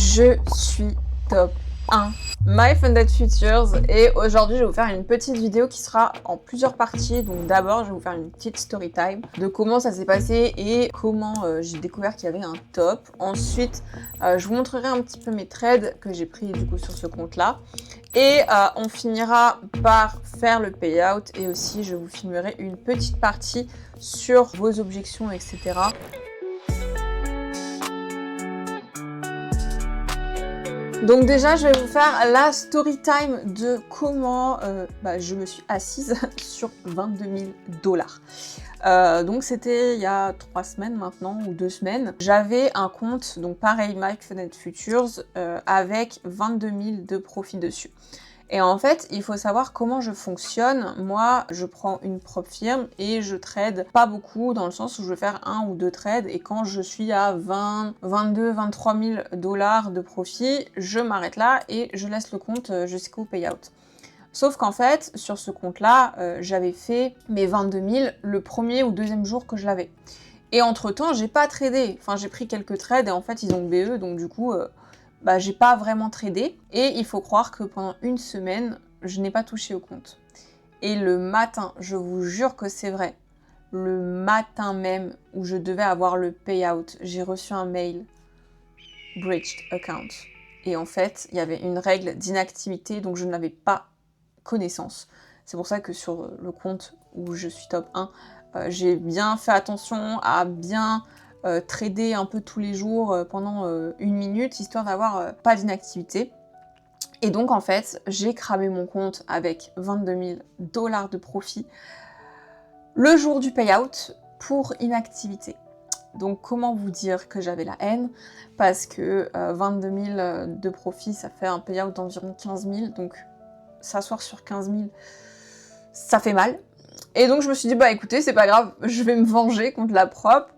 Je suis top 1 My Funded Futures et aujourd'hui je vais vous faire une petite vidéo qui sera en plusieurs parties. Donc d'abord je vais vous faire une petite story time de comment ça s'est passé et comment j'ai découvert qu'il y avait un top. Ensuite je vous montrerai un petit peu mes trades que j'ai pris du coup sur ce compte là. Et on finira par faire le payout et aussi je vous filmerai une petite partie sur vos objections, etc. Donc déjà, je vais vous faire la story time de comment je me suis assise sur 22 000 $. Donc c'était il y a 3 semaines maintenant, ou 2 semaines. J'avais un compte, donc pareil, My Funded Futures, avec 22 000 de profit dessus. Et en fait, il faut savoir comment je fonctionne. Moi, je prends une propre firme et je trade pas beaucoup dans le sens où je vais faire 1 ou 2 trades et quand je suis à 20, 22, 23 000 $ de profit, je m'arrête là et je laisse le compte jusqu'au payout. Sauf qu'en fait, sur ce compte-là, j'avais fait mes 22 000 le premier ou deuxième jour que je l'avais. Et entre-temps, j'ai pas tradé. Enfin, j'ai pris quelques trades et en fait, ils ont BE, donc du coup... j'ai pas vraiment tradé et il faut croire que pendant une semaine, je n'ai pas touché au compte. Et le matin, je vous jure que c'est vrai, le matin même où je devais avoir le payout, j'ai reçu un mail « Breached account ». Et en fait, il y avait une règle d'inactivité, donc je n'avais pas connaissance. C'est pour ça que sur le compte où je suis top 1, j'ai bien fait attention à bien... trader un peu tous les jours pendant 1 minute, histoire d'avoir pas d'inactivité. Et donc en fait, j'ai cramé mon compte avec 22 000 $ de profit le jour du payout pour inactivité. Donc comment vous dire que j'avais la haine, parce que 22 000 de profit, ça fait un payout d'environ 15 000, donc s'asseoir sur 15 000, ça fait mal. Et donc je me suis dit, bah écoutez, c'est pas grave, je vais me venger contre la prop.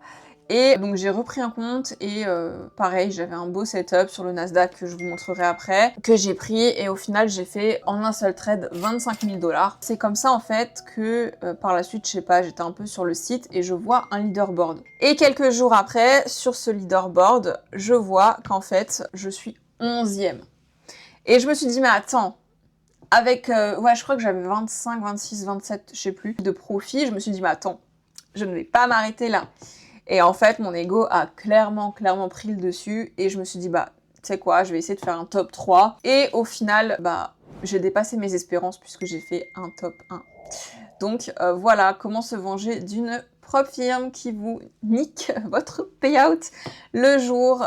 Et donc j'ai repris un compte et pareil, j'avais un beau setup sur le Nasdaq que je vous montrerai après, que j'ai pris et au final j'ai fait en un seul trade 25 000 $. C'est comme ça en fait que par la suite, je sais pas, j'étais un peu sur le site et je vois un leaderboard. Et quelques jours après, sur ce leaderboard, je vois qu'en fait, je suis 11e. Et je me suis dit, mais attends, avec, je crois que j'avais 25, 26, 27, je sais plus, de profit, je me suis dit, mais attends, je ne vais pas m'arrêter là. Et en fait, mon ego a clairement pris le dessus et je me suis dit, bah, tu sais quoi, je vais essayer de faire un top 3. Et au final, j'ai dépassé mes espérances puisque j'ai fait un top 1. Donc voilà, comment se venger d'une propre firme qui vous nique votre payout le jour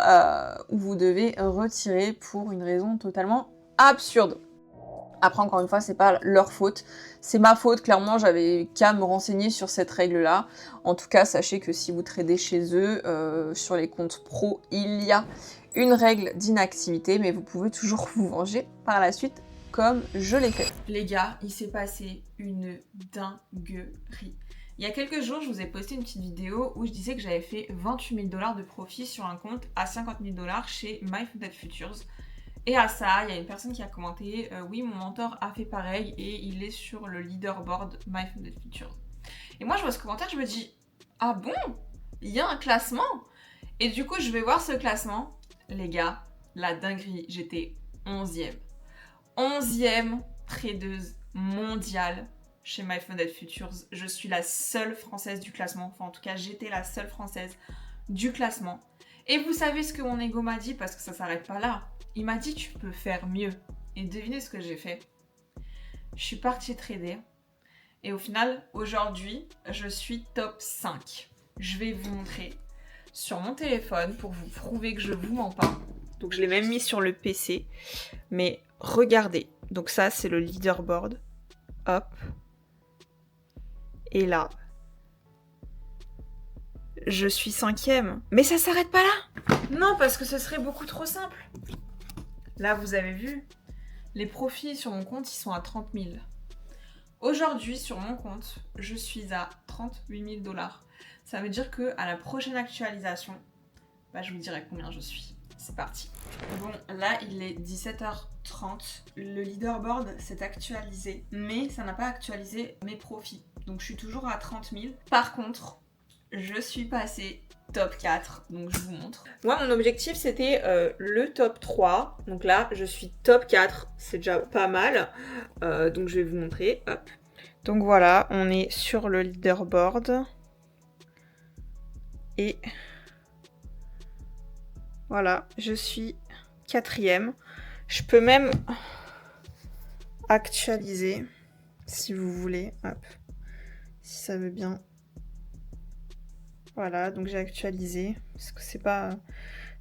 où vous devez retirer pour une raison totalement absurde. Après, encore une fois, c'est pas leur faute, c'est ma faute. Clairement, j'avais qu'à me renseigner sur cette règle-là. En tout cas, sachez que si vous tradez chez eux, sur les comptes pro, il y a une règle d'inactivité, mais vous pouvez toujours vous venger par la suite, comme je l'ai fait. Les gars, il s'est passé une dinguerie. Il y a quelques jours, je vous ai posté une petite vidéo où je disais que j'avais fait 28 000 $ de profit sur un compte à 50 000 $ chez My Funded Futures. Et à ça, il y a une personne qui a commenté oui, mon mentor a fait pareil et il est sur le leaderboard My Funded Futures. Et moi, je vois ce commentaire, je me dis ah bon, il y a un classement. Et du coup, je vais voir ce classement. Les gars, la dinguerie, j'étais 11e. 11e tradeuse mondiale chez My Funded Futures. Je suis la seule française du classement. Enfin, en tout cas, j'étais la seule française du classement. Et vous savez ce que mon ego m'a dit, parce que ça s'arrête pas là. Il m'a dit, tu peux faire mieux. Et devinez ce que j'ai fait. Je suis partie trader. Et au final, aujourd'hui, je suis top 5. Je vais vous montrer sur mon téléphone pour vous prouver que je vous mens pas. Donc, je l'ai même mis sur le PC. Mais regardez. Donc ça, c'est le leaderboard. Hop. Et là, je suis 5e. Mais ça s'arrête pas là. Non, parce que ce serait beaucoup trop simple. Là, vous avez vu, les profits sur mon compte, ils sont à 30 000. Aujourd'hui, sur mon compte, je suis à 38 000 $. Ça veut dire qu'à la prochaine actualisation, je vous dirai combien je suis. C'est parti. Bon, là, il est 17h30. Le leaderboard s'est actualisé, mais ça n'a pas actualisé mes profits. Donc, je suis toujours à 30 000. Par contre, je suis passée top 4, donc je vous montre. Moi, mon objectif, c'était le top 3. Donc là, je suis top 4, c'est déjà pas mal. Donc je vais vous montrer, hop. Donc voilà, on est sur le leaderboard. Et voilà, je suis 4e. Je peux même actualiser, si vous voulez, hop, si ça veut bien. Voilà, donc j'ai actualisé, parce que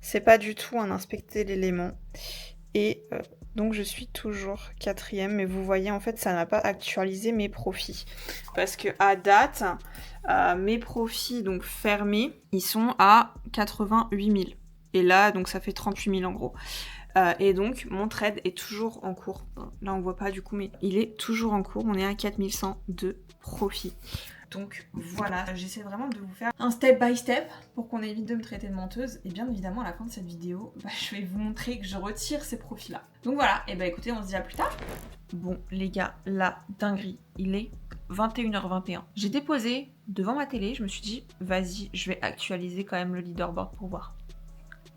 c'est pas du tout un inspecter l'élément. Et donc je suis toujours 4e, mais vous voyez, en fait, ça n'a pas actualisé mes profits. Parce que à date, mes profits donc fermés, ils sont à 88 000. Et là, donc ça fait 38 000 en gros. Et donc, mon trade est toujours en cours. Là, on voit pas du coup, mais il est toujours en cours. On est à 4100 de profit. Donc voilà, j'essaie vraiment de vous faire un step by step pour qu'on évite de me traiter de menteuse. Et bien évidemment, à la fin de cette vidéo, je vais vous montrer que je retire ces profits-là. Donc voilà, et écoutez, on se dit à plus tard. Bon, les gars, la dinguerie, il est 21h21. J'ai déposé devant ma télé, je me suis dit, vas-y, je vais actualiser quand même le leaderboard pour voir.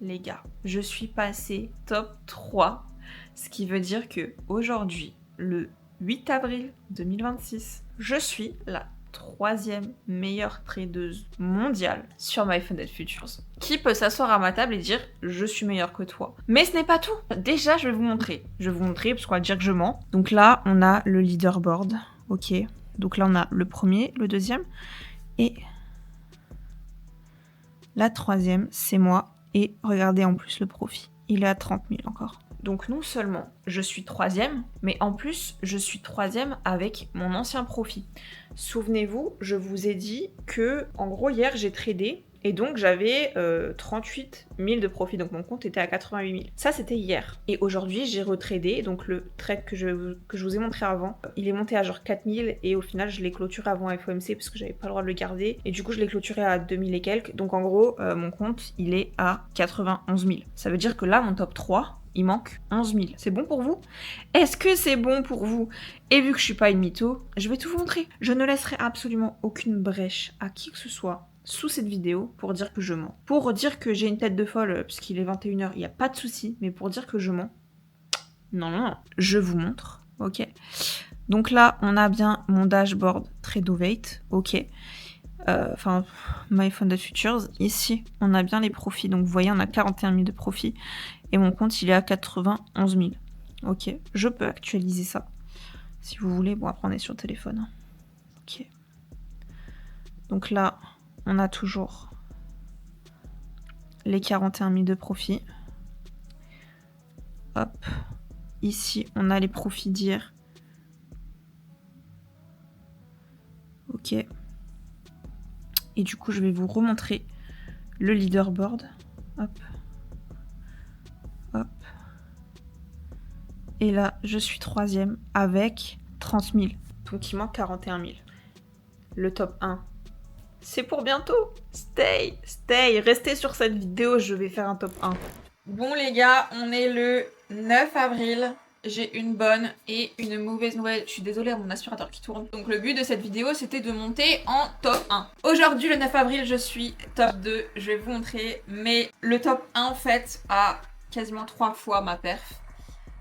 Les gars, je suis passée top 3, ce qui veut dire que aujourd'hui, le 8 avril 2026, je suis la 3e meilleure tradeuse mondiale sur MyFunded Futures. Qui peut s'asseoir à ma table et dire je suis meilleure que toi? Mais ce n'est pas tout. Déjà, je vais vous montrer. Je vais vous montrer parce qu'on va dire que je mens. Donc là, on a le leaderboard. Ok. Donc là, on a le premier, le deuxième et la 3e, c'est moi. Et regardez en plus le profit. Il est à 30 000 encore. Donc non seulement je suis 3e, mais en plus je suis 3e avec mon ancien profit. Souvenez-vous, je vous ai dit que en gros hier j'ai tradé et donc j'avais 38 000 de profit, donc mon compte était à 88 000. Ça c'était hier. Et aujourd'hui j'ai retradé, donc le trade que je vous ai montré avant, il est monté à genre 4 000 et au final je l'ai clôturé avant FOMC parce que j'avais pas le droit de le garder. Et du coup je l'ai clôturé à 2 000 et quelques. Donc en gros mon compte il est à 91 000. Ça veut dire que là mon top 3, il manque 11 000. C'est bon pour vous? Est-ce que c'est bon pour vous? Et vu que je suis pas une mytho, je vais tout vous montrer. Je ne laisserai absolument aucune brèche à qui que ce soit sous cette vidéo pour dire que je mens. Pour dire que j'ai une tête de folle puisqu'il est 21h, il n'y a pas de souci, mais pour dire que je mens, non. Je vous montre, ok. Donc là, on a bien mon dashboard Tradovate, ok. Enfin, MyFunded Futures. Ici, on a bien les profits. Donc vous voyez, on a 41 000 de profits. Et mon compte, il est à 91 000. Ok, je peux actualiser ça. Si vous voulez. Bon, après, on est sur le téléphone. Ok. Donc là, on a toujours les 41 000 de profit. Hop. Ici, on a les profits d'hier. Ok. Et du coup, je vais vous remontrer le leaderboard. Hop. Hop. Et là, je suis 3e avec 30 000. Donc, il manque 41 000. Le top 1. C'est pour bientôt. Stay. Restez sur cette vidéo, je vais faire un top 1. Bon les gars, on est le 9 avril. J'ai une bonne et une mauvaise nouvelle. Je suis désolée à mon aspirateur qui tourne. Donc le but de cette vidéo, c'était de monter en top 1. Aujourd'hui, le 9 avril, je suis top 2. Je vais vous montrer. Mais le top 1, en fait, a quasiment 3 fois ma perf.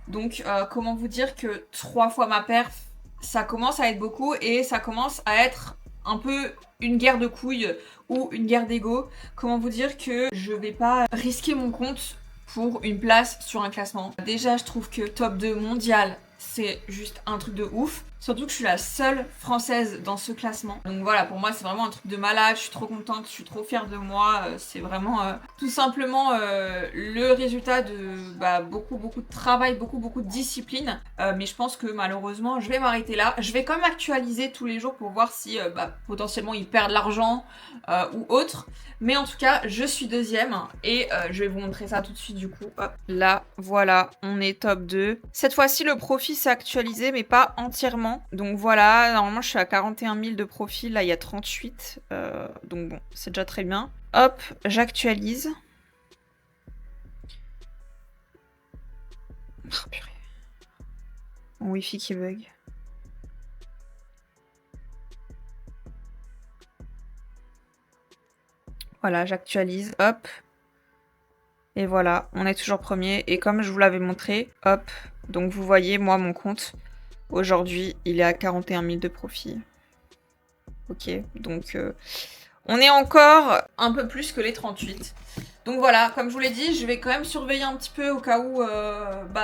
Donc, comment vous dire que 3 fois ma perf, ça commence à être beaucoup et ça commence à être un peu une guerre de couilles ou une guerre d'ego. Comment vous dire que je vais pas risquer mon compte pour une place sur un classement. Déjà, je trouve que top 2 mondial, c'est juste un truc de ouf. Surtout que je suis la seule française dans ce classement. Donc voilà, pour moi, c'est vraiment un truc de malade. Je suis trop contente, je suis trop fière de moi. C'est vraiment tout simplement le résultat de beaucoup de travail, beaucoup de discipline. Mais je pense que malheureusement, je vais m'arrêter là. Je vais quand même actualiser tous les jours pour voir si potentiellement ils perdent l'argent ou autre. Mais en tout cas, je suis 2e et je vais vous montrer ça tout de suite du coup. Hop. Là, voilà, on est top 2. Cette fois-ci, le profit s'est actualisé, mais pas entièrement. Donc voilà, normalement, je suis à 41 000 de profit. Là, il y a 38. Donc bon, c'est déjà très bien. Hop, j'actualise. Oh, purée. Mon Wi-Fi qui bug. Voilà, j'actualise, hop. Et voilà, on est toujours premier. Et comme je vous l'avais montré, hop. Donc vous voyez, moi, mon compte, aujourd'hui, il est à 41 000 de profit. Ok, donc on est encore un peu plus que les 38. Donc voilà, comme je vous l'ai dit, je vais quand même surveiller un petit peu au cas où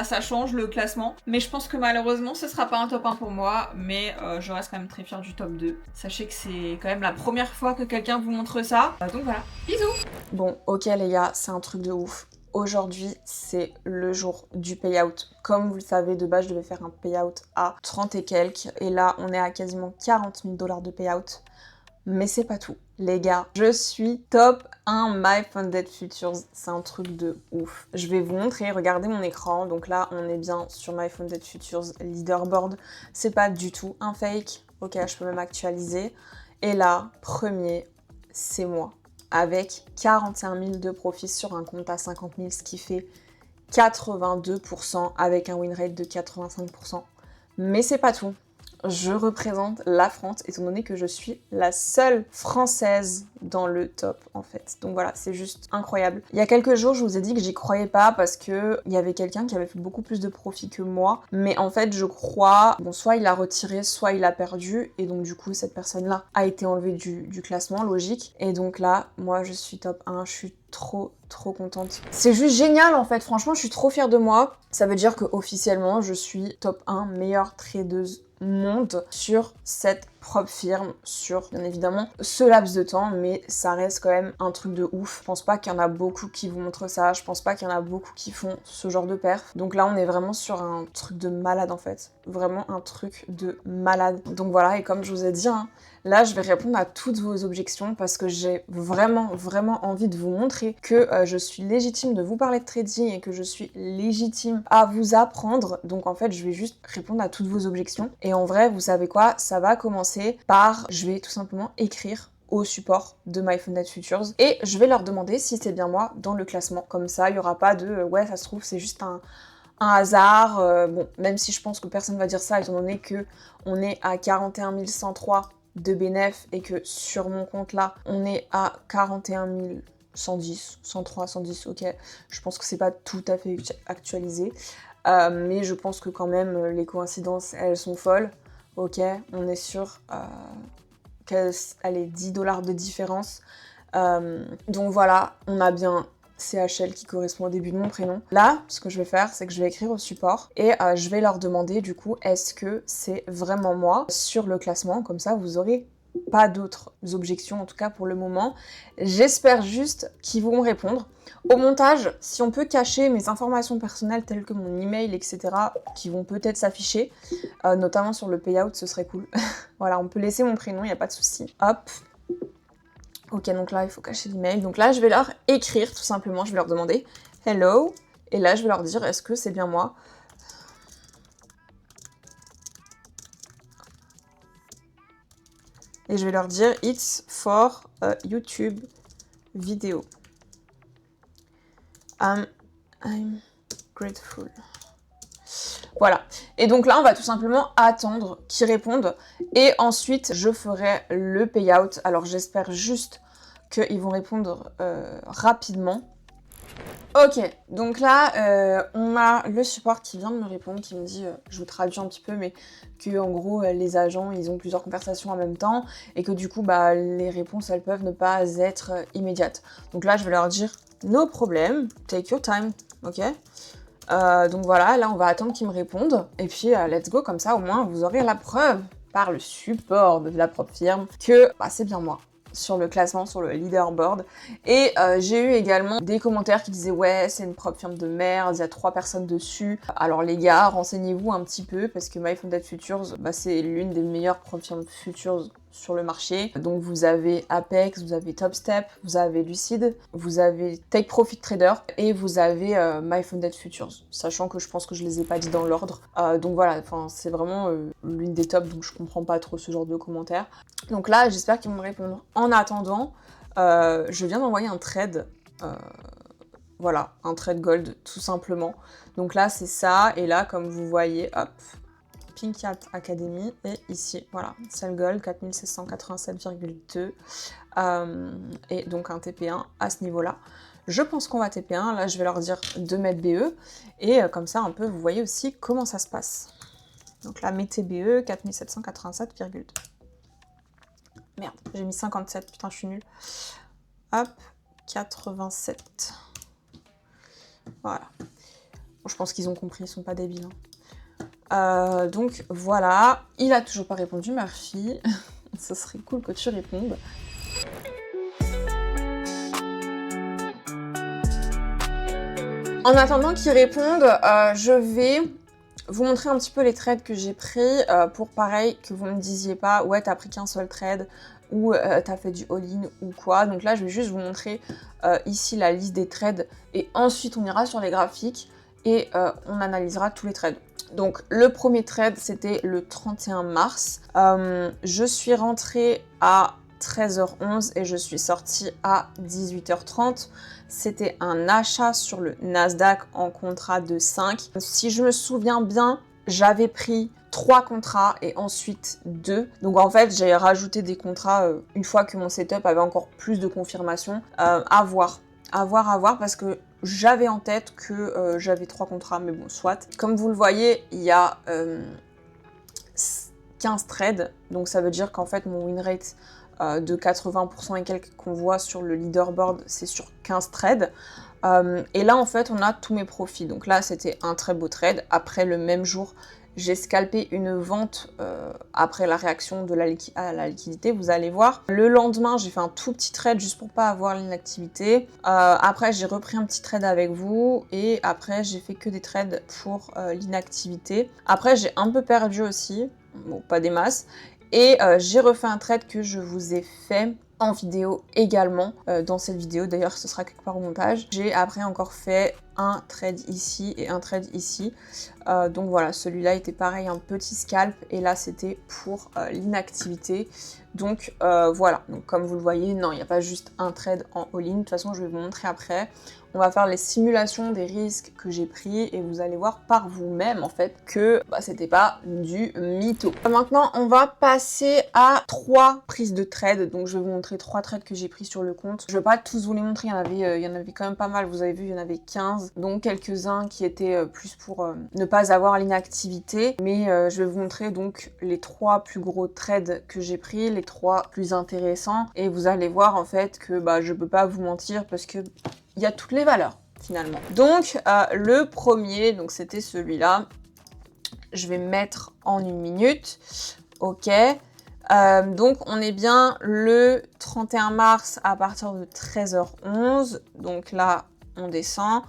ça change le classement. Mais je pense que malheureusement, ce sera pas un top 1 pour moi, mais je reste quand même très fière du top 2. Sachez que c'est quand même la première fois que quelqu'un vous montre ça. Donc voilà, bisous. Bon, ok les gars, c'est un truc de ouf. Aujourd'hui, c'est le jour du payout. Comme vous le savez, de base, je devais faire un payout à 30 et quelques. Et là, on est à quasiment 40 000 $ de payout. Mais c'est pas tout. Les gars, je suis top 1 My Funded Futures. C'est un truc de ouf. Je vais vous montrer, regardez mon écran. Donc là, on est bien sur My Funded Futures Leaderboard. C'est pas du tout un fake. Ok, je peux même actualiser. Et là, premier, c'est moi. Avec 41 000 de profit sur un compte à 50 000, ce qui fait 82% avec un win rate de 85%. Mais c'est pas tout. Je représente la France, étant donné que je suis la seule française dans le top, en fait. Donc voilà, c'est juste incroyable. Il y a quelques jours, je vous ai dit que j'y croyais pas parce que il y avait quelqu'un qui avait fait beaucoup plus de profit que moi. Mais en fait, je crois, bon, soit il a retiré, soit il a perdu. Et donc du coup, cette personne-là a été enlevée du classement, logique. Et donc là, moi, je suis top 1, je suis trop contente. C'est juste génial en fait, franchement je suis trop fière de moi. Ça veut dire que officiellement je suis top 1 meilleure tradeuse monde sur cette propre firme, sur bien évidemment ce laps de temps, mais ça reste quand même un truc de ouf. Je pense pas qu'il y en a beaucoup qui vous montrent ça, je pense pas qu'il y en a beaucoup qui font ce genre de perf. Donc là on est vraiment sur un truc de malade en fait, vraiment un truc de malade. Donc voilà, et comme je vous ai dit, hein, là je vais répondre à toutes vos objections parce que j'ai vraiment envie de vous montrer que je suis légitime de vous parler de trading et que je suis légitime à vous apprendre. Donc en fait je vais juste répondre à toutes vos objections. Et en vrai, vous savez quoi, ça va commencer par, je vais tout simplement écrire au support de My Funded Futures et je vais leur demander si c'est bien moi dans le classement. Comme ça, il n'y aura pas de ouais, ça se trouve, c'est juste un hasard. Bon, même si je pense que personne va dire ça, étant donné que on est à 41 103 de bénéf et que sur mon compte là, on est à 41 110, 103, 110, ok. Je pense que c'est pas tout à fait actualisé. Mais je pense que quand même, les coïncidences, elles sont folles. Ok, on est sur allez, 10 $ de différence. Donc voilà, on a bien CHL qui correspond au début de mon prénom. Là, ce que je vais faire, c'est que je vais écrire au support et je vais leur demander du coup, est-ce que c'est vraiment moi sur le classement? Comme ça, vous aurez pas d'autres objections, en tout cas pour le moment. J'espère juste qu'ils vont répondre. Au montage, si on peut cacher mes informations personnelles telles que mon email, etc., qui vont peut-être s'afficher, notamment sur le payout, ce serait cool. Voilà, on peut laisser mon prénom, il n'y a pas de souci. Hop. Ok, donc là, il faut cacher l'email. Donc là, je vais leur écrire, tout simplement. Je vais leur demander « Hello ». Et là, je vais leur dire « Est-ce que c'est bien moi ?» Et je vais leur dire « It's for a YouTube video. I'm grateful. » Voilà. Et donc là, on va tout simplement attendre qu'ils répondent. Et ensuite, je ferai le payout. Alors, j'espère juste qu'ils vont répondre rapidement. Ok, donc là, on a le support qui vient de me répondre, qui me dit, je vous traduis un petit peu, mais que en gros, les agents, ils ont plusieurs conversations en même temps, et que du coup, bah, les réponses, elles peuvent ne pas être immédiates. Donc là, je vais leur dire, no problem, take your time, ok. Donc voilà, là, on va attendre qu'ils me répondent, et puis let's go, comme ça, au moins, vous aurez la preuve par le support de la propre firme que bah, c'est bien moi sur le classement, sur le leaderboard. Et j'ai eu également des commentaires qui disaient « Ouais, c'est une propre firme de merde, il y a 3 personnes dessus. » Alors les gars, renseignez-vous un petit peu, parce que My Funded Futures, bah, c'est l'une des meilleures propres firmes futures sur le marché. Donc vous avez Apex, vous avez Topstep, vous avez Lucid, vous avez Take Profit Trader, et vous avez My Funded Futures. Sachant que je pense que je les ai pas dit dans l'ordre. Donc voilà, c'est vraiment l'une des tops, donc je comprends pas trop ce genre de commentaires. Donc là, j'espère qu'ils vont me répondre. En attendant, je viens d'envoyer un trade. Voilà, un trade gold, tout simplement. Donc là, c'est ça. Et là, comme vous voyez, hop, Pink Hat Academy. Et ici, voilà, Cell Gold 4687,2. Et donc un TP1 à ce niveau-là. Je pense qu'on va TP1. Là, je vais leur dire de mettre BE. Et comme ça, un peu, vous voyez aussi comment ça se passe. Donc là, mettez BE 4787,2. Merde, j'ai mis 57. Putain, je suis nulle. Hop, 87. Voilà. Bon, je pense qu'ils ont compris, ils sont pas débiles. Hein. Donc voilà, il a toujours pas répondu, Murphy. Ce serait cool que tu répondes. En attendant qu'il réponde, je vais vous montrer un petit peu les trades que j'ai pris pour pareil que vous ne me disiez pas ouais t'as pris qu'un seul trade ou t'as fait du all-in ou quoi. Donc là je vais juste vous montrer ici la liste des trades et ensuite on ira sur les graphiques et on analysera tous les trades. Donc le premier trade c'était le 31 mars. Je suis rentrée à 13h11 et je suis sortie à 18h30. C'était un achat sur le Nasdaq en contrat de 5. Si je me souviens bien, j'avais pris 3 contrats et ensuite 2. Donc en fait, j'ai rajouté des contrats une fois que mon setup avait encore plus de confirmation. À voir parce que j'avais en tête que j'avais 3 contrats, mais bon, soit. Comme vous le voyez, il y a 15 trades. Donc ça veut dire qu'en fait, mon win rate de 80% et quelques qu'on voit sur le leaderboard, c'est sur 15 trades. Et là, en fait, on a tous mes profits. Donc là, c'était un très beau trade. Après, le même jour, j'ai scalpé une vente après la réaction de à la liquidité, vous allez voir. Le lendemain, j'ai fait un tout petit trade juste pour pas avoir l'inactivité. Après, j'ai repris un petit trade avec vous. Et après, j'ai fait que des trades pour l'inactivité. Après, j'ai un peu perdu aussi. Bon, pas des masses. Et j'ai refait un trade que je vous ai fait en vidéo également dans cette vidéo. D'ailleurs, ce sera quelque part au montage. J'ai après encore fait un trade ici et un trade ici. Donc voilà, celui-là était pareil, un petit scalp. Et là, c'était pour l'inactivité. Donc voilà, donc comme vous le voyez, non, il n'y a pas juste un trade en all-in. De toute façon, je vais vous montrer après. On va faire les simulations des risques que j'ai pris et vous allez voir par vous-même en fait que c'était pas du mytho. Maintenant, on va passer à 3 prises de trade. Donc je vais vous montrer 3 trades que j'ai pris sur le compte. Je vais pas tous vous les montrer, il y en avait quand même pas mal. Vous avez vu, il y en avait 15, donc quelques-uns qui étaient plus pour ne pas avoir l'inactivité. Mais je vais vous montrer donc les 3 plus gros trades que j'ai pris, les 3 plus intéressants. Et vous allez voir en fait que je peux pas vous mentir parce que il y a toutes les valeurs finalement. Donc le premier, donc c'était celui-là. Je vais mettre en 1 minute. Ok. Donc on est bien le 31 mars à partir de 13h11. Donc là on descend.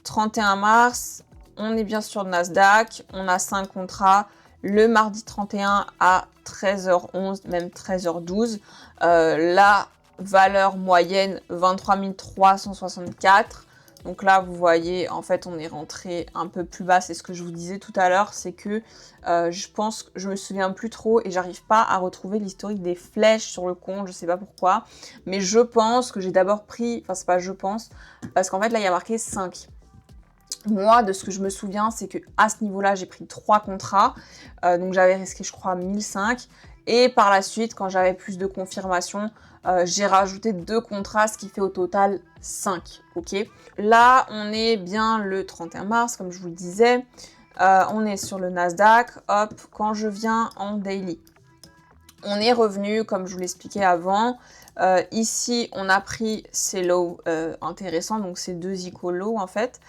31 mars, on est bien sur le Nasdaq. On a 5 contrats. Le mardi 31 à 13h11, même 13h12. La valeur moyenne 23 364. Donc là, vous voyez, en fait, on est rentré un peu plus bas. C'est ce que je vous disais tout à l'heure, c'est que je me souviens plus trop et j'arrive pas à retrouver l'historique des flèches sur le compte. Je sais pas pourquoi, mais je pense que j'ai d'abord pris, enfin c'est pas je pense, parce qu'en fait là il y a marqué 5. Moi, de ce que je me souviens, c'est que à ce niveau-là, j'ai pris 3 contrats. Donc j'avais risqué, je crois, 1005. Et par la suite, quand j'avais plus de confirmation, j'ai rajouté 2 contrats, ce qui fait au total 5. Ok. Là, on est bien le 31 mars, comme je vous le disais. On est sur le Nasdaq. Hop, quand je viens en daily, on est revenu, comme je vous l'expliquais avant. Ici, on a pris ces lows intéressants, donc ces 2 equal lows en fait.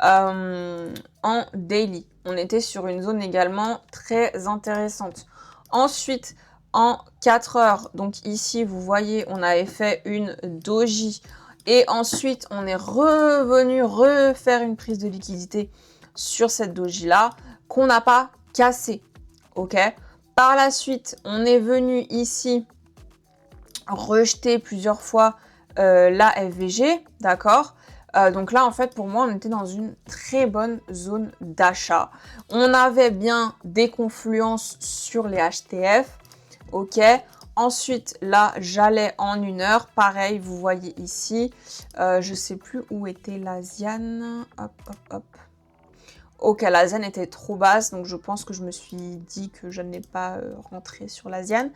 En daily, on était sur une zone également très intéressante. Ensuite, en 4 heures, donc ici, vous voyez, on avait fait une doji. Et ensuite, on est revenu refaire une prise de liquidité sur cette doji-là, qu'on n'a pas cassée. Ok. Par la suite, on est venu ici rejeter plusieurs fois la FVG, d'accord. Donc là, en fait, pour moi, on était dans une très bonne zone d'achat. On avait bien des confluences sur les HTF. Ok. Ensuite, là, j'allais en 1 heure. Pareil, vous voyez ici. Je sais plus où était l'Asian. Hop, hop, hop. Ok, l'Asian était trop basse, donc je pense que je me suis dit que je n'ai pas rentré sur l'Asian.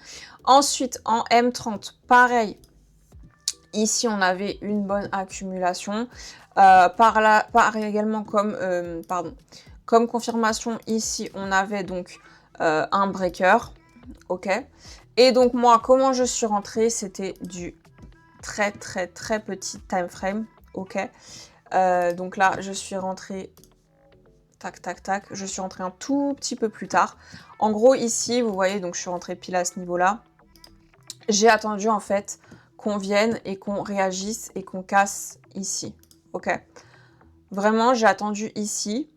Ensuite, en M30, pareil. Ici, on avait une bonne accumulation. Par également comme, comme confirmation, ici, on avait donc un breaker. Ok. Et donc, moi, comment je suis rentrée, c'était du très petit time frame. Ok. Donc là, je suis rentrée... Tac, tac, tac. Je suis rentrée un tout petit peu plus tard. En gros, ici, vous voyez, donc je suis rentrée pile à ce niveau-là. J'ai attendu, en fait, qu'on vienne et qu'on réagisse et qu'on casse ici. Ok. Vraiment, j'ai attendu ici.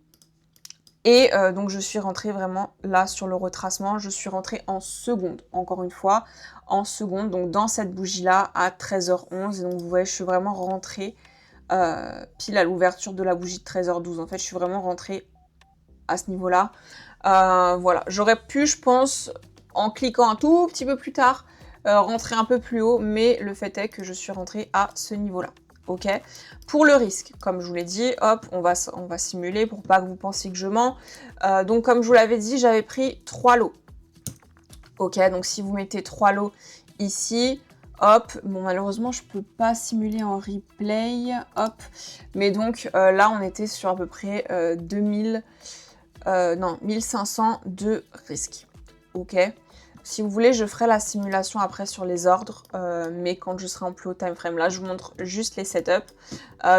Et donc, je suis rentrée vraiment là sur le retracement. Je suis rentrée en seconde, encore une fois, en seconde. Donc, dans cette bougie-là, à 13h11. Et donc, vous voyez, je suis vraiment rentrée pile à l'ouverture de la bougie de 13h12. En fait, je suis vraiment rentrée à ce niveau-là. Voilà, j'aurais pu, je pense, en cliquant un tout petit peu plus tard, rentrer un peu plus haut, mais le fait est que je suis rentrée à ce niveau-là. Ok. Pour le risque, comme je vous l'ai dit, hop, on va simuler pour pas que vous pensiez que je mens. Donc, comme je vous l'avais dit, j'avais pris 3 lots. Ok, donc si vous mettez 3 lots ici, hop, bon malheureusement je peux pas simuler en replay, hop, mais donc là on était sur à peu près 1500 de risque, ok. Si vous voulez, je ferai la simulation après sur les ordres, mais quand je serai en plus haut time frame, là je vous montre juste les setups.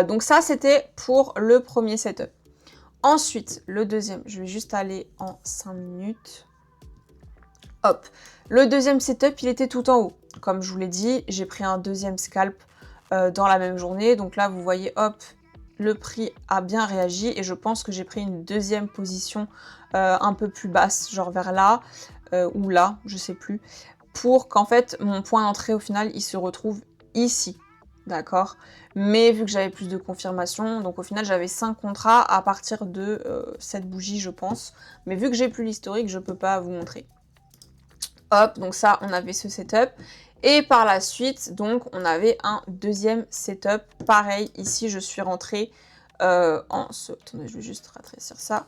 Donc ça c'était pour le premier setup. Ensuite, le deuxième, je vais juste aller en 5 minutes. Hop, le deuxième setup, il était tout en haut. Comme je vous l'ai dit, j'ai pris un deuxième scalp dans la même journée. Donc là, vous voyez, hop, le prix a bien réagi. Et je pense que j'ai pris une deuxième position un peu plus basse, genre vers là ou là, je sais plus. Pour qu'en fait, mon point d'entrée, au final, il se retrouve ici. D'accord. Mais vu que j'avais plus de confirmation, donc au final, j'avais 5 contrats à partir de cette bougie, je pense. Mais vu que j'ai plus l'historique, je peux pas vous montrer. Hop, donc ça, on avait ce setup. Et par la suite, donc, on avait un deuxième setup. Pareil, ici, je suis rentrée Attendez, je vais juste rétrécir ça.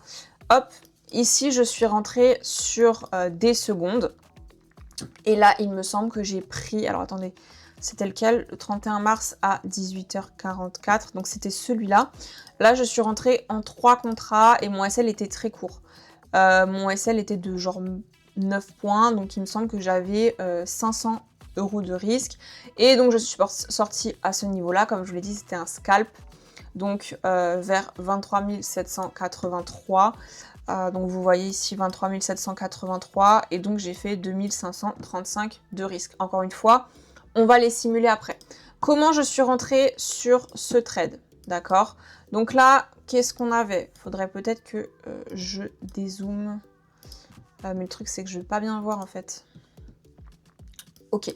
Hop, ici, je suis rentrée sur des secondes. Et là, il me semble que j'ai pris... Alors, attendez, c'était lequel? Le 31 mars à 18h44. Donc, c'était celui-là. Là, je suis rentrée en 3 contrats et mon SL était très court. Mon SL était de genre... 9 points, donc il me semble que j'avais 500 € de risque. Et donc je suis sortie à ce niveau-là, comme je vous l'ai dit, c'était un scalp. Donc vers 23 783. Donc vous voyez ici 23 783. Et donc j'ai fait 2535 de risque. Encore une fois, on va les simuler après. Comment je suis rentrée sur ce trade? D'accord. Donc là, qu'est-ce qu'on avait? Faudrait peut-être que je dézoome. Mais le truc, c'est que je ne vais pas bien voir, en fait. Ok.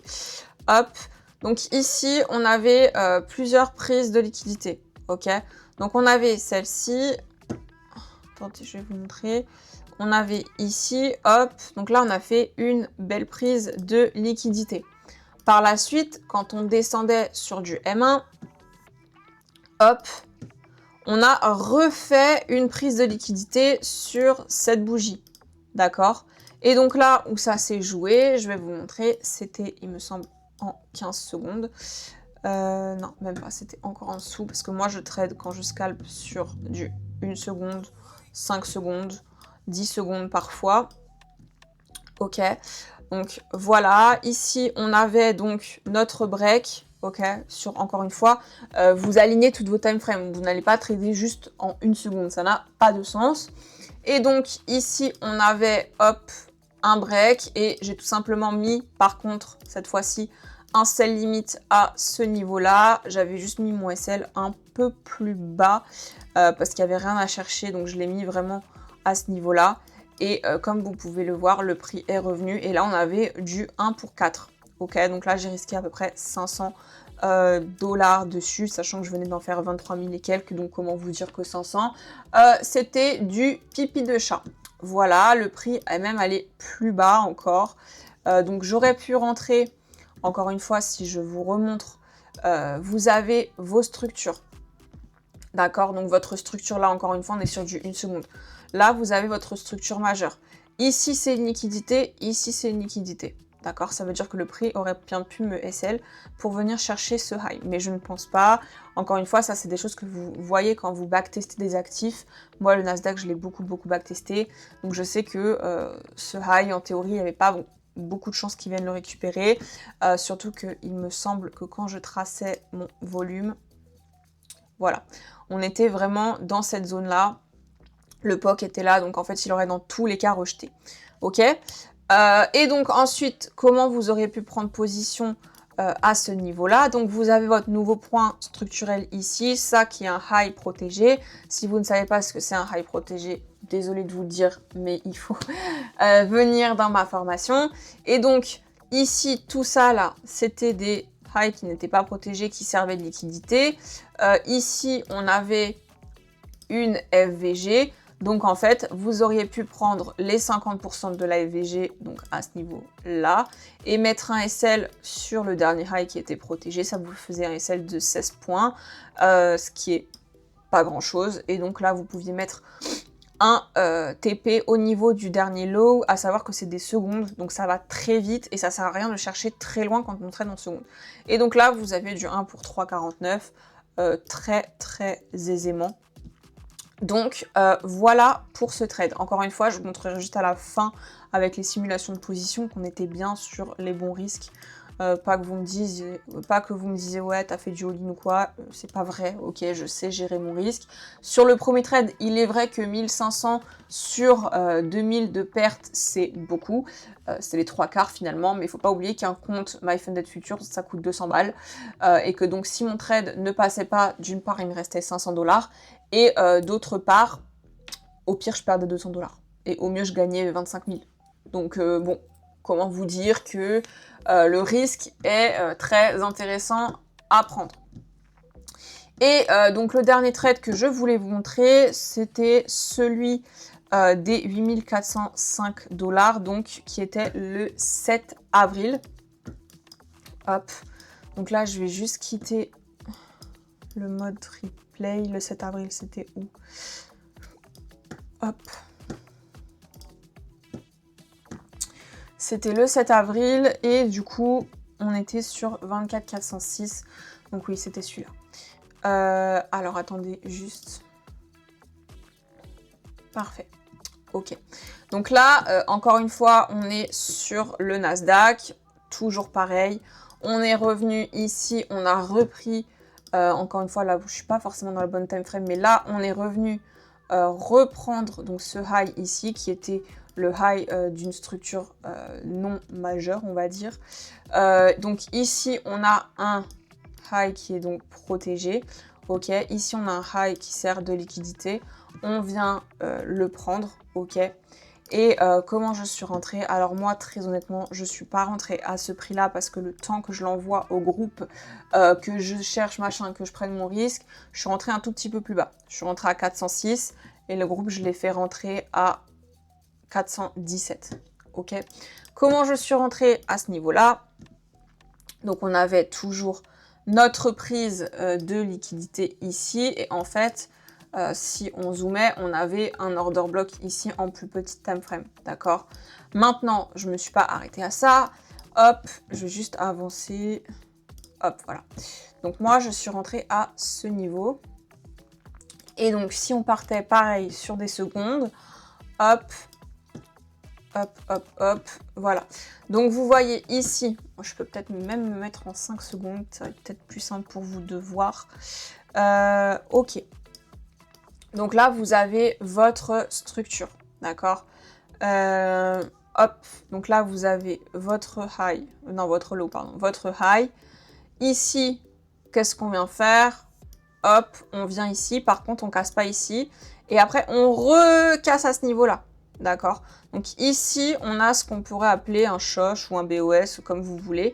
Hop. Donc ici, on avait plusieurs prises de liquidité. Ok. Donc on avait celle-ci. Attendez, je vais vous montrer. On avait ici, hop. Donc là, on a fait une belle prise de liquidité. Par la suite, quand on descendait sur du M1, hop, on a refait une prise de liquidité sur cette bougie. D'accord. Et donc là où ça s'est joué, je vais vous montrer, c'était, il me semble, en 15 secondes. Non, même pas, c'était encore en dessous, parce que moi je trade quand je scalpe sur du 1 seconde, 5 secondes, 10 secondes parfois. Ok, donc voilà, ici on avait donc notre break, ok, sur, encore une fois, vous alignez toutes vos time frames, vous n'allez pas trader juste en 1 seconde, ça n'a pas de sens. Et donc ici on avait hop un break et j'ai tout simplement mis par contre cette fois-ci un sell limit à ce niveau là. J'avais juste mis mon SL un peu plus bas parce qu'il n'y avait rien à chercher, donc je l'ai mis vraiment à ce niveau là. Et comme vous pouvez le voir, le prix est revenu et là on avait du 1 pour 4. Ok, donc là j'ai risqué à peu près 500 $ dessus, sachant que je venais d'en faire 23 000 et quelques, donc comment vous dire que 500, c'était du pipi de chat. Voilà, le prix est même allé plus bas encore, donc j'aurais pu rentrer, encore une fois, si je vous remontre, vous avez vos structures. D'accord? Donc votre structure là, encore une fois, on est sur du 1 seconde. Là, vous avez votre structure majeure. Ici, c'est une liquidité. Ici, c'est une liquidité. D'accord? Ça veut dire que le prix aurait bien pu me SL pour venir chercher ce high. Mais je ne pense pas. Encore une fois, ça, c'est des choses que vous voyez quand vous backtestez des actifs. Moi, le Nasdaq, je l'ai beaucoup backtesté. Donc, je sais que ce high, en théorie, il n'y avait pas beaucoup de chances qu'ils viennent le récupérer. Surtout qu'il me semble que quand je traçais mon volume, voilà, on était vraiment dans cette zone-là. Le POC était là, donc en fait, il aurait dans tous les cas rejeté. Ok? Et donc ensuite, comment vous auriez pu prendre position à ce niveau-là? Donc vous avez votre nouveau point structurel ici, ça qui est un high protégé. Si vous ne savez pas ce que c'est un high protégé, désolé de vous le dire, mais il faut venir dans ma formation. Et donc ici, tout ça là, c'était des highs qui n'étaient pas protégés, qui servaient de liquidité. Ici, on avait une FVG. Donc en fait, vous auriez pu prendre les 50% de la FVG, donc à ce niveau-là, et mettre un SL sur le dernier high qui était protégé. Ça vous faisait un SL de 16 points, ce qui est pas grand-chose. Et donc là, vous pouviez mettre un TP au niveau du dernier low, à savoir que c'est des secondes, donc ça va très vite et ça sert à rien de chercher très loin quand on trade en secondes. Et donc là, vous avez du 1 pour 3,49 très aisément. Donc voilà pour ce trade. Encore une fois, je vous montrerai juste à la fin avec les simulations de position qu'on était bien sur les bons risques. Pas que vous me disiez ouais, t'as fait du all-in ou quoi, c'est pas vrai, ok, je sais gérer mon risque. Sur le premier trade, il est vrai que 1500 sur 2000 de pertes, c'est beaucoup, c'est les 3/4 finalement, mais il faut pas oublier qu'un compte MyFunded Future, ça coûte 200 balles, et que donc si mon trade ne passait pas, d'une part il me restait 500 $, et d'autre part, au pire je perdais 200 $, et au mieux je gagnais 25 000. Donc bon, comment vous dire que le risque est très intéressant à prendre. Et donc le dernier trade que je voulais vous montrer, c'était celui des 8405 $, donc qui était le 7 avril. Hop, donc là je vais juste quitter le mode replay. Le 7 avril, c'était où? Hop. C'était le 7 avril et du coup, on était sur 24 406. Donc oui, c'était celui-là. Alors, attendez, juste. Parfait. Ok. Donc là, encore une fois, on est sur le Nasdaq. Toujours pareil. On est revenu ici, on a repris. Encore une fois, là, je ne suis pas forcément dans la bonne time frame, mais là, on est revenu reprendre donc ce high ici, qui était le high d'une structure non majeure, on va dire. Donc ici, on a un high qui est donc protégé. Ok, ici, on a un high qui sert de liquidité. On vient le prendre, ok. Et comment je suis rentrée? Alors moi, très honnêtement, je ne suis pas rentrée à ce prix-là parce que le temps que je l'envoie au groupe, que je cherche, machin, que je prenne mon risque, je suis rentrée un tout petit peu plus bas. Je suis rentrée à 406 et le groupe, je l'ai fait rentrer à 417. Ok. Comment je suis rentrée à ce niveau-là? Donc on avait toujours notre prise de liquidité ici et en fait, si on zoomait, on avait un order block ici en plus petite time frame, d'accord? Maintenant, je ne me suis pas arrêtée à ça. Hop, je vais juste avancer. Hop, voilà. Donc moi, je suis rentrée à ce niveau. Et donc, si on partait pareil sur des secondes, hop, hop, hop, hop, voilà. Donc, vous voyez ici, je peux peut-être même me mettre en 5 secondes, ça va être peut-être plus simple pour vous de voir. Ok. Donc là, vous avez votre structure, d'accord? Hop, donc là, vous avez votre high, non, votre low, pardon, votre high. Ici, qu'est-ce qu'on vient faire? Hop, on vient ici, par contre, on casse pas ici. Et après, on recasse à ce niveau-là, d'accord? Donc ici, on a ce qu'on pourrait appeler un shosh ou un BOS, comme vous voulez,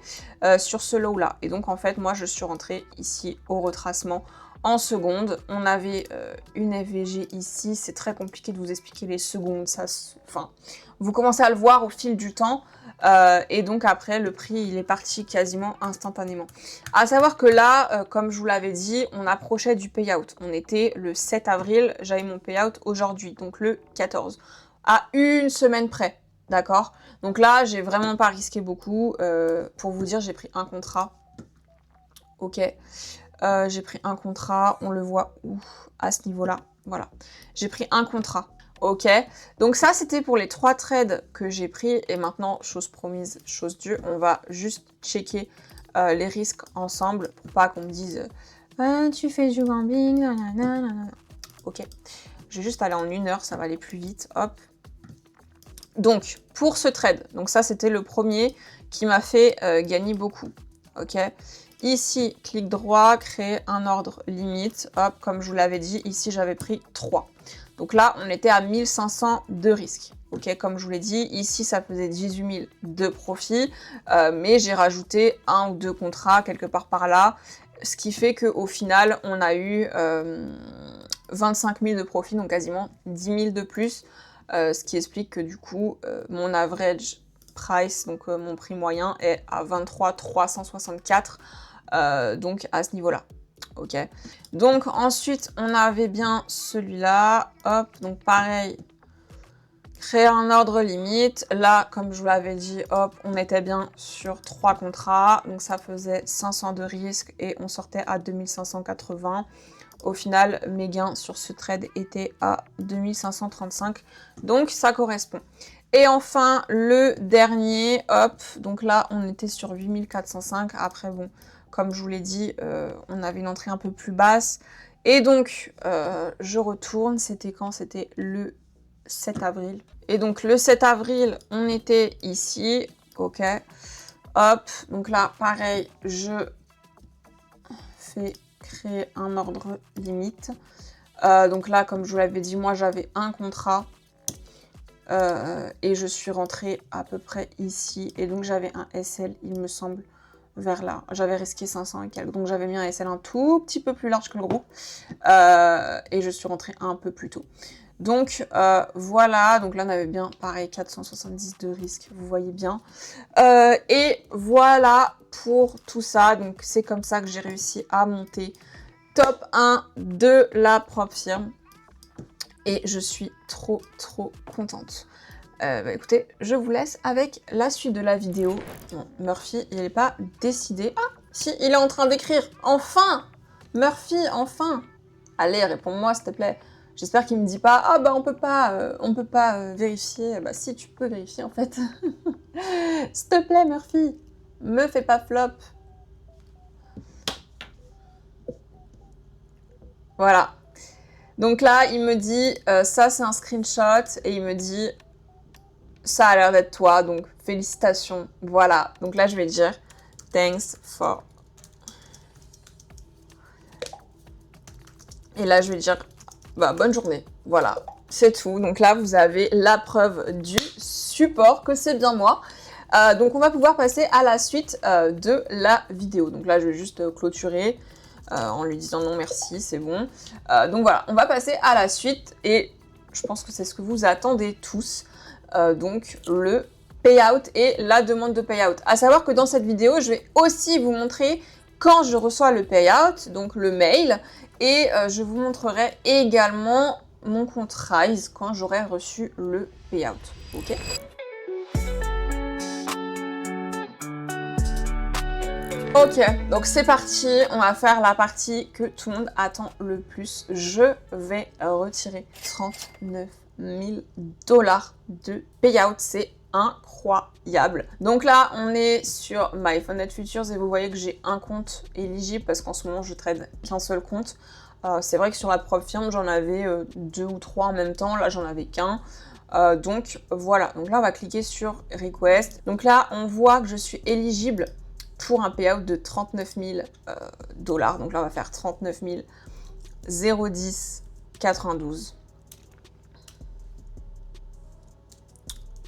sur ce low-là. Et donc, en fait, moi, je suis rentrée ici au retracement en secondes. On avait une FVG ici. C'est très compliqué de vous expliquer les secondes. Ça, enfin, vous commencez à le voir au fil du temps. Et donc après, le prix, il est parti quasiment instantanément. À savoir que là, comme je vous l'avais dit, on approchait du payout. On était le 7 avril, j'avais mon payout aujourd'hui, donc le 14. À une semaine près, d'accord? Donc là, j'ai vraiment pas risqué beaucoup. Pour vous dire, j'ai pris un contrat. Ok. J'ai pris un contrat, on le voit où? À ce niveau-là, voilà. J'ai pris un contrat. Ok, donc ça c'était pour les 3 trades que j'ai pris et maintenant, chose promise, chose due, on va juste checker les risques ensemble pour pas qu'on me dise tu fais du gambling, nanana. Ok, je vais juste aller en 1 heure, ça va aller plus vite, hop. Donc, pour ce trade, donc ça c'était le premier qui m'a fait gagner beaucoup, ok. Ici, clic droit, créer un ordre limite, hop, comme je vous l'avais dit, ici j'avais pris 3. Donc là, on était à 1500 de risque. Ok, comme je vous l'ai dit, ici, ça faisait 18 000 de profit, mais j'ai rajouté 1 ou 2 contrats quelque part par là, ce qui fait qu'au final, on a eu 25 000 de profit, donc quasiment 10 000 de plus, ce qui explique que du coup, mon average price, donc mon prix moyen, est à 23 364, donc à ce niveau-là. Ok, donc ensuite on avait bien celui-là, hop, donc pareil, créer un ordre limite, là comme je vous l'avais dit, hop, on était bien sur 3 contrats, donc ça faisait 500 de risque et on sortait à 2580. Au final, mes gains sur ce trade étaient à 2535, donc ça correspond. Et enfin, le dernier, hop, donc là on était sur 8405, après bon, comme je vous l'ai dit, on avait une entrée un peu plus basse. Et donc, je retourne. C'était quand? C'était le 7 avril. Et donc, le 7 avril, on était ici. Ok. Hop. Donc là, pareil, je fais créer un ordre limite. Donc là, comme je vous l'avais dit, moi, j'avais un contrat. Et je suis rentrée à peu près ici. Et donc, j'avais un SL, il me semble, vers là. J'avais risqué 500 et quelques. Donc, j'avais mis un SL un tout petit peu plus large que le gros. Et je suis rentrée un peu plus tôt. Donc, voilà. Donc là, on avait bien, pareil, 470 de risque. Vous voyez bien. Et voilà pour tout ça. Donc, c'est comme ça que j'ai réussi à monter top 1 de la propre firme. Et je suis trop contente. Écoutez, je vous laisse avec la suite de la vidéo. Bon, Murphy, il n'est pas décidé. Ah, si, il est en train d'écrire. Enfin, Murphy, enfin. Allez, réponds-moi, s'il te plaît. J'espère qu'il me dit pas, ah bah on peut pas vérifier. Bah si, tu peux vérifier en fait. S'il te plaît, Murphy, me fais pas flop. Voilà. Donc là, il me dit, ça c'est un screenshot, et il me dit, ça a l'air d'être toi, donc félicitations. Voilà, donc là je vais dire, thanks for. Et là je vais dire, bah bonne journée. Voilà, c'est tout. Donc là vous avez la preuve du support, que c'est bien moi. Donc on va pouvoir passer à la suite de la vidéo. Donc là je vais juste clôturer. En lui disant non merci, c'est bon. Donc voilà, on va passer à la suite et je pense que c'est ce que vous attendez tous. Donc le payout et la demande de payout. À savoir que dans cette vidéo, je vais aussi vous montrer quand je reçois le payout, donc le mail, et je vous montrerai également mon compte Rise quand j'aurai reçu le payout. Ok ? Ok, donc c'est parti, on va faire la partie que tout le monde attend le plus. Je vais retirer 39 000 $ de payout, c'est incroyable. Donc là, on est sur MyFunded Futures et vous voyez que j'ai un compte éligible parce qu'en ce moment, je trade qu'un seul compte. C'est vrai que sur la propre firme, j'en avais 2 ou 3 en même temps, là j'en avais qu'un. Donc voilà, donc là on va cliquer sur Request. Donc là, on voit que je suis éligible pour un payout de 39 000 $. Donc là, on va faire 39 010 92.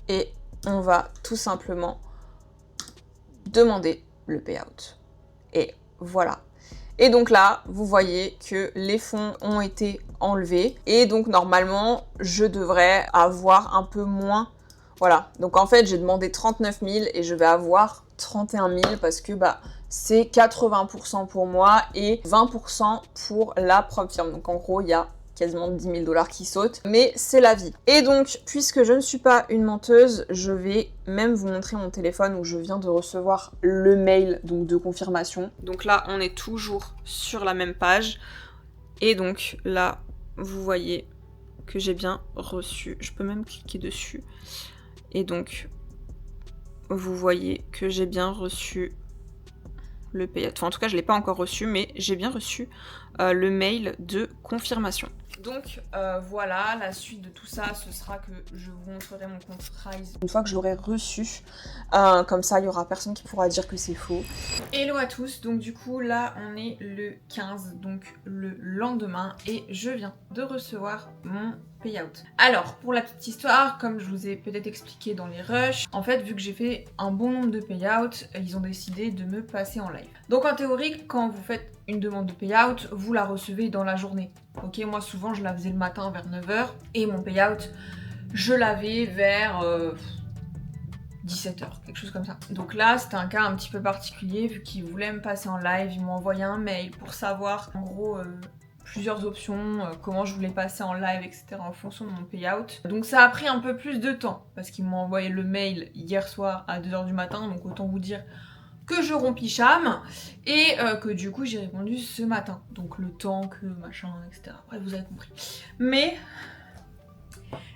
Et on va tout simplement demander le payout. Et voilà. Et donc là, vous voyez que les fonds ont été enlevés. Et donc, normalement, je devrais avoir un peu moins Voilà, donc en fait j'ai demandé 39 000 et je vais avoir 31 000 parce que c'est 80% pour moi et 20% pour la propre firme. Donc en gros il y a quasiment 10 000 $ qui sautent, mais c'est la vie. Et donc, puisque je ne suis pas une menteuse, je vais même vous montrer mon téléphone où je viens de recevoir le mail donc de confirmation. Donc là, on est toujours sur la même page. Et donc là, vous voyez que j'ai bien reçu. Je peux même cliquer dessus. Et donc, vous voyez que j'ai bien reçu le payout. Enfin, en tout cas, je ne l'ai pas encore reçu, mais j'ai bien reçu le mail de confirmation. Donc voilà, la suite de tout ça, ce sera que je vous montrerai mon compte Rise une fois que je l'aurai reçu. Comme ça, il n'y aura personne qui pourra dire que c'est faux. Hello à tous, donc du coup, là, on est le 15, donc le lendemain, et je viens de recevoir mon payout. Alors, pour la petite histoire, comme je vous ai peut-être expliqué dans les rushs, en fait, vu que j'ai fait un bon nombre de payouts, ils ont décidé de me passer en live. Donc en théorie, quand vous faites une demande de payout, vous la recevez dans la journée. Ok, moi souvent je la faisais le matin vers 9h et mon payout, je l'avais vers 17h, quelque chose comme ça. Donc là, c'était un cas un petit peu particulier vu qu'ils voulaient me passer en live, ils m'ont envoyé un mail pour savoir en gros plusieurs options, comment je voulais passer en live, etc. en fonction de mon payout. Donc ça a pris un peu plus de temps parce qu'ils m'ont envoyé le mail hier soir à 2h du matin, donc autant vous dire que je rompichame et que du coup j'ai répondu ce matin. Donc le temps que machin, etc. Bref, vous avez compris. Mais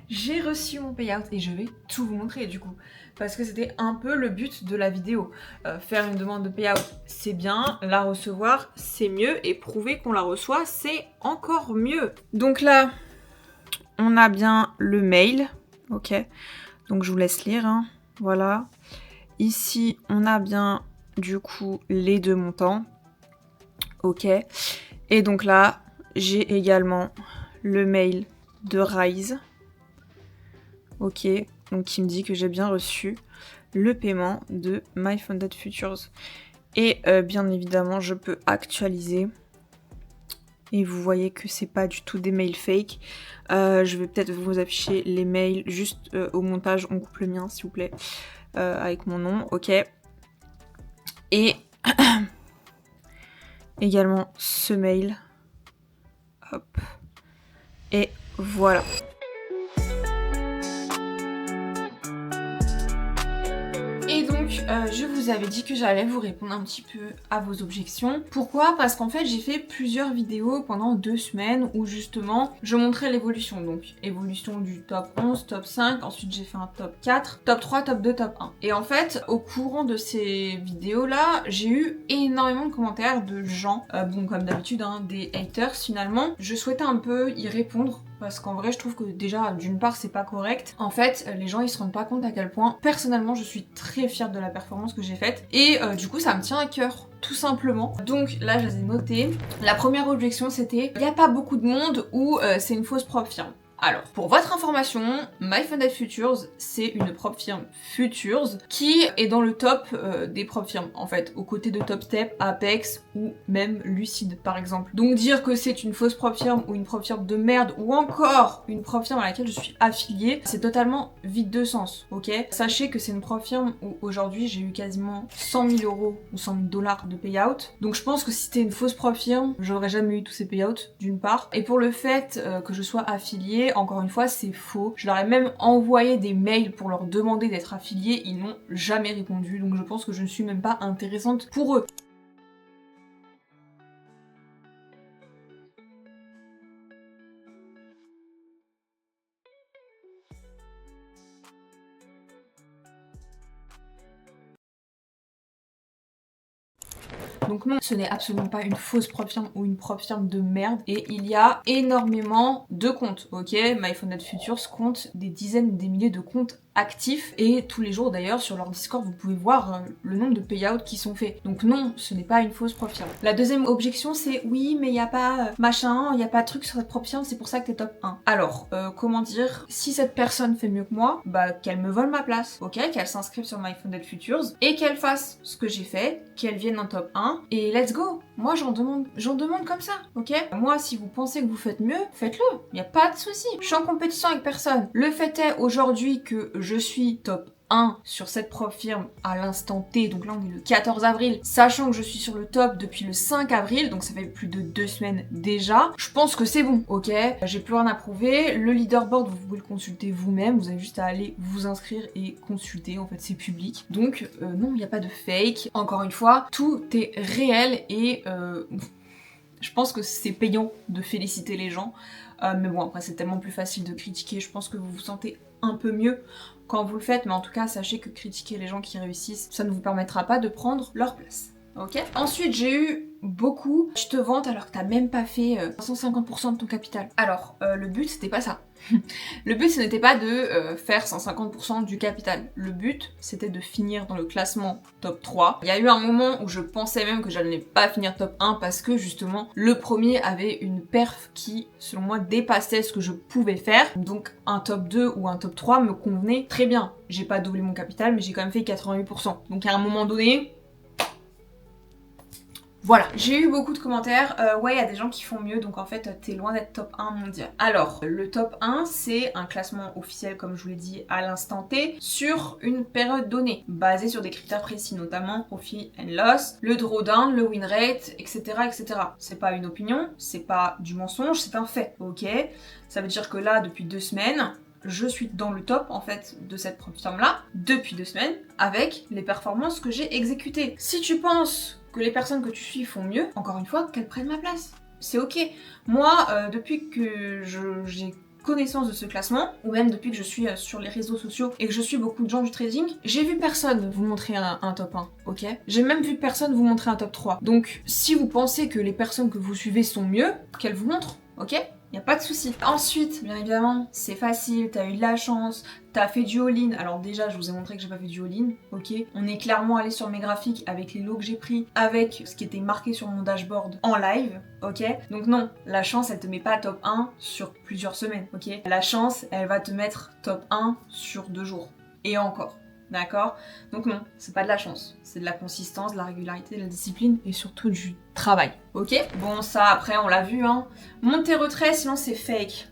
j'ai reçu mon payout et je vais tout vous montrer du coup. Parce que c'était un peu le but de la vidéo. Faire une demande de payout, c'est bien. La recevoir, c'est mieux. Et prouver qu'on la reçoit, c'est encore mieux. Donc là, on a bien le mail. Ok. Donc je vous laisse lire. Hein. Voilà. Ici, on a bien du coup les deux montants. Ok. Et donc là, j'ai également le mail de Rise. Ok. Donc qui me dit que j'ai bien reçu le paiement de My Funded Futures. Et bien évidemment, je peux actualiser. Et vous voyez que c'est pas du tout des mails fake. Je vais peut-être vous afficher les mails juste au montage. On coupe le mien s'il vous plaît. Avec mon nom. Ok. Et également ce mail. Hop. Et voilà. Et donc, je vous avais dit que j'allais vous répondre un petit peu à vos objections. Pourquoi? Parce qu'en fait, j'ai fait plusieurs vidéos pendant 2 semaines où justement, je montrais l'évolution. Donc, évolution du top 11, top 5, ensuite j'ai fait un top 4, top 3, top 2, top 1. Et en fait, au courant de ces vidéos-là, j'ai eu énormément de commentaires de gens, bon comme d'habitude, hein, des haters finalement. Je souhaitais un peu y répondre. Parce qu'en vrai, je trouve que déjà, d'une part, c'est pas correct. En fait, les gens, ils se rendent pas compte à quel point, personnellement, je suis très fière de la performance que j'ai faite. Et du coup, ça me tient à cœur, tout simplement. Donc là, je les ai notées. La première objection, c'était, il n'y a pas beaucoup de monde ou c'est une fausse propre firme. Alors, pour votre information, My Funded Futures, c'est une propre firme Futures qui est dans le top des propres firmes, en fait, aux côtés de Top Step, Apex ou même Lucid, par exemple. Donc dire que c'est une fausse propre firme ou une propre firme de merde ou encore une propre firme à laquelle je suis affiliée, c'est totalement vide de sens, ok? Sachez que c'est une propre firme où aujourd'hui j'ai eu quasiment 100 000 € ou 100 000 $ de payout. Donc je pense que si c'était une fausse propre firme, j'aurais jamais eu tous ces payouts, d'une part. Et pour le fait que je sois affiliée, encore une fois, c'est faux. Je leur ai même envoyé des mails pour leur demander d'être affiliés, ils n'ont jamais répondu, donc je pense que je ne suis même pas intéressante pour eux. Donc non, ce n'est absolument pas une fausse propre firme ou une propre firme de merde. Et il y a énormément de comptes, ok? My Funded Futures compte des dizaines, des milliers de comptes actifs. Et tous les jours d'ailleurs, sur leur Discord, vous pouvez voir le nombre de payouts qui sont faits. Donc non, ce n'est pas une fausse propre firme. La deuxième objection, c'est oui, mais il n'y a pas machin, il n'y a pas de truc sur cette propre firme, c'est pour ça que t'es top 1. Alors, comment dire? Si cette personne fait mieux que moi, bah qu'elle me vole ma place, ok? Qu'elle s'inscrive sur My Funded Futures et qu'elle fasse ce que j'ai fait, qu'elle vienne en top 1. Et let's go. Moi j'en demande comme ça, ok? Moi si vous pensez que vous faites mieux, faites-le, y a pas de souci. Je suis en compétition avec personne. Le fait est aujourd'hui que je suis top 1 sur cette propre firme à l'instant T, donc là on est le 14 avril, sachant que je suis sur le top depuis le 5 avril, donc ça fait plus de 2 semaines déjà, je pense que c'est bon, ok? J'ai plus rien à prouver, le leaderboard vous pouvez le consulter vous-même, vous avez juste à aller vous inscrire et consulter, en fait c'est public. Donc non, il n'y a pas de fake, encore une fois, tout est réel et je pense que c'est payant de féliciter les gens, mais bon après c'est tellement plus facile de critiquer, je pense que vous vous sentez un peu mieux quand vous le faites, mais en tout cas sachez que critiquer les gens qui réussissent, ça ne vous permettra pas de prendre leur place. Ok. Ensuite j'ai eu beaucoup, je te vante alors que t'as même pas fait 150% de ton capital. Alors le but c'était pas ça. Le but ce n'était pas de faire 150% du capital. Le but c'était de finir dans le classement top 3. Il y a eu un moment où je pensais même que j'allais pas finir top 1 parce que justement le premier avait une perf qui selon moi dépassait ce que je pouvais faire. Donc un top 2 ou un top 3 me convenait très bien. J'ai pas doublé mon capital mais j'ai quand même fait 88%. Donc à un moment donné, voilà, j'ai eu beaucoup de commentaires, ouais il y a des gens qui font mieux donc en fait t'es loin d'être top 1 mondial. Alors, le top 1 c'est un classement officiel comme je vous l'ai dit à l'instant T sur une période donnée, basé sur des critères précis, notamment profit and loss, le drawdown, le win rate, etc. etc. C'est pas une opinion, c'est pas du mensonge, c'est un fait, ok? Ça veut dire que là, depuis 2 semaines, je suis dans le top en fait de cette firme là, depuis 2 semaines, avec les performances que j'ai exécutées. Si tu penses que les personnes que tu suis font mieux, encore une fois, qu'elles prennent ma place. C'est ok. Moi, depuis que j'ai connaissance de ce classement, ou même depuis que je suis sur les réseaux sociaux et que je suis beaucoup de gens du trading, j'ai vu personne vous montrer un top 1, ok? J'ai même vu personne vous montrer un top 3. Donc, si vous pensez que les personnes que vous suivez sont mieux, qu'elles vous montrent, ok? Y a pas de souci. Ensuite, bien évidemment, c'est facile, t'as eu de la chance, t'as fait du all-in. Alors déjà, je vous ai montré que j'ai pas fait du all-in, ok? On est clairement allé sur mes graphiques avec les lots que j'ai pris, avec ce qui était marqué sur mon dashboard en live, ok? Donc non, la chance, elle te met pas top 1 sur plusieurs semaines, ok? La chance, elle va te mettre top 1 sur 2 jours. Et encore. D'accord? Donc non, c'est pas de la chance, c'est de la consistance, de la régularité, de la discipline et surtout du travail. Ok? Bon, ça après on l'a vu, hein. Montée-retrait, sinon c'est fake.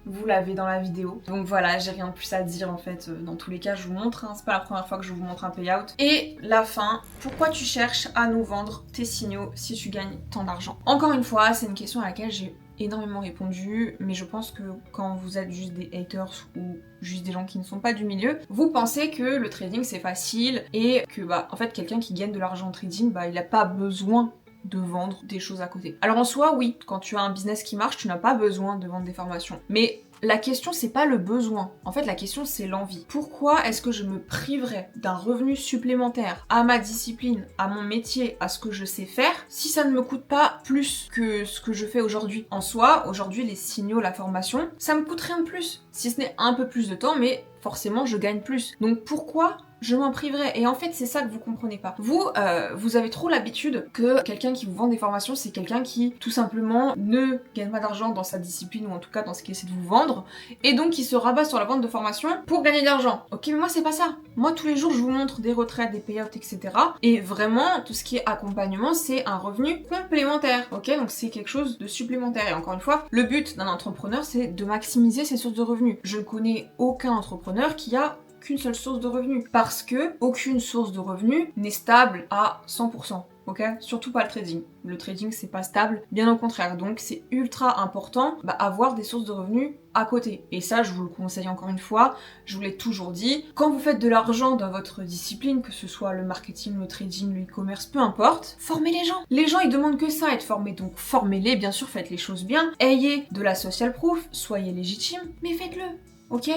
Vous l'avez dans la vidéo. Donc voilà, j'ai rien de plus à dire en fait. Dans tous les cas, je vous montre, hein. C'est pas la première fois que je vous montre un payout. Et la fin, pourquoi tu cherches à nous vendre tes signaux si tu gagnes tant d'argent? Encore une fois, c'est une question à laquelle j'ai énormément répondu, mais je pense que quand vous êtes juste des haters ou juste des gens qui ne sont pas du milieu, vous pensez que le trading c'est facile et que bah en fait quelqu'un qui gagne de l'argent en trading, bah il a pas besoin de vendre des choses à côté. Alors en soi, oui, quand tu as un business qui marche, tu n'as pas besoin de vendre des formations. Mais la question, c'est pas le besoin. En fait, la question, c'est l'envie. Pourquoi est-ce que je me priverais d'un revenu supplémentaire à ma discipline, à mon métier, à ce que je sais faire, si ça ne me coûte pas plus que ce que je fais aujourd'hui? En soi, aujourd'hui, les signaux, la formation, ça me coûte rien de plus. Si ce n'est un peu plus de temps, mais forcément, je gagne plus. Donc pourquoi je m'en priverais? Et en fait, c'est ça que vous comprenez pas. Vous avez trop l'habitude que quelqu'un qui vous vend des formations, c'est quelqu'un qui, tout simplement, ne gagne pas d'argent dans sa discipline, ou en tout cas dans ce qu'il essaie de vous vendre, et donc qui se rabat sur la vente de formations pour gagner de l'argent. Ok, mais moi, c'est pas ça. Moi, tous les jours, je vous montre des retraites, des payouts, etc. Et vraiment, tout ce qui est accompagnement, c'est un revenu complémentaire. Ok, donc c'est quelque chose de supplémentaire. Et encore une fois, le but d'un entrepreneur, c'est de maximiser ses sources de revenus. Je ne connais aucun entrepreneur qui a qu'une seule source de revenus, parce que aucune source de revenus n'est stable à 100%. Ok? Surtout pas le trading. Le trading c'est pas stable, bien au contraire. Donc c'est ultra important avoir des sources de revenus à côté. Et ça je vous le conseille encore une fois, je vous l'ai toujours dit, quand vous faites de l'argent dans votre discipline, que ce soit le marketing, le trading, le e-commerce, peu importe, formez les gens. Les gens ils demandent que ça, être formés, donc formez-les, bien sûr faites les choses bien, ayez de la social proof, soyez légitime, mais faites-le. Ok?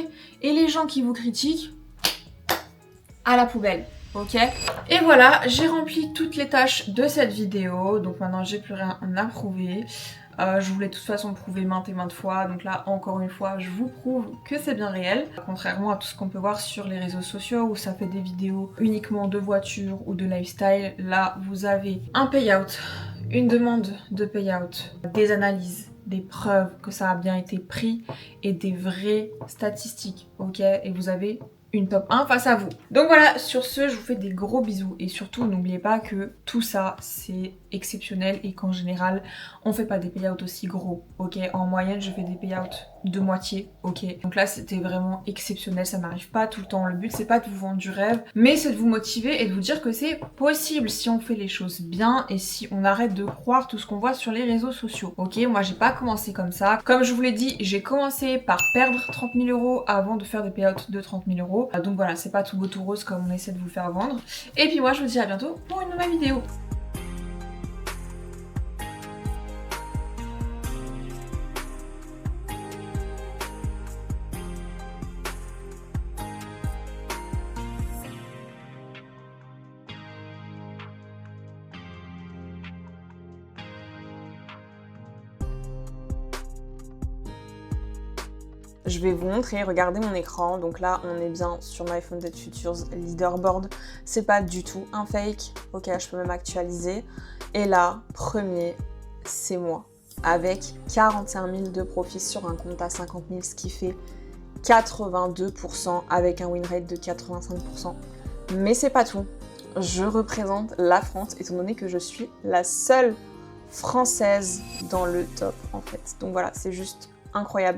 Et les gens qui vous critiquent, à la poubelle. Ok? Et voilà, j'ai rempli toutes les tâches de cette vidéo, donc maintenant j'ai plus rien à prouver. Je voulais de toute façon prouver maintes et maintes fois, donc là encore une fois je vous prouve que c'est bien réel. Contrairement à tout ce qu'on peut voir sur les réseaux sociaux où ça fait des vidéos uniquement de voitures ou de lifestyle, là vous avez un payout, une demande de payout, des analyses, des preuves que ça a bien été pris et des vraies statistiques, ok? Et vous avez une top 1 face à vous. Donc voilà, sur ce, je vous fais des gros bisous et surtout n'oubliez pas que tout ça, c'est exceptionnel et qu'en général on fait pas des payouts aussi gros, ok. En moyenne je fais des payouts de moitié, ok. Donc là c'était vraiment exceptionnel, ça m'arrive pas tout le temps. Le but c'est pas de vous vendre du rêve, mais c'est de vous motiver et de vous dire que c'est possible si on fait les choses bien et si on arrête de croire tout ce qu'on voit sur les réseaux sociaux, ok. Moi j'ai pas commencé comme ça, comme je vous l'ai dit, j'ai commencé par perdre 30 000 € avant de faire des payouts de 30 000 €. Donc voilà, c'est pas tout beau tout rose comme on essaie de vous faire vendre. Et puis moi je vous dis à bientôt pour une nouvelle vidéo. Je vais vous montrer, regardez mon écran, donc là on est bien sur My Founded Futures Leaderboard, c'est pas du tout un fake, ok, je peux même actualiser, et là, premier, c'est moi, avec 45 000 de profit sur un compte à 50 000, ce qui fait 82% avec un win rate de 85%, mais c'est pas tout, je représente la France, étant donné que je suis la seule française dans le top en fait, donc voilà, c'est juste incroyable.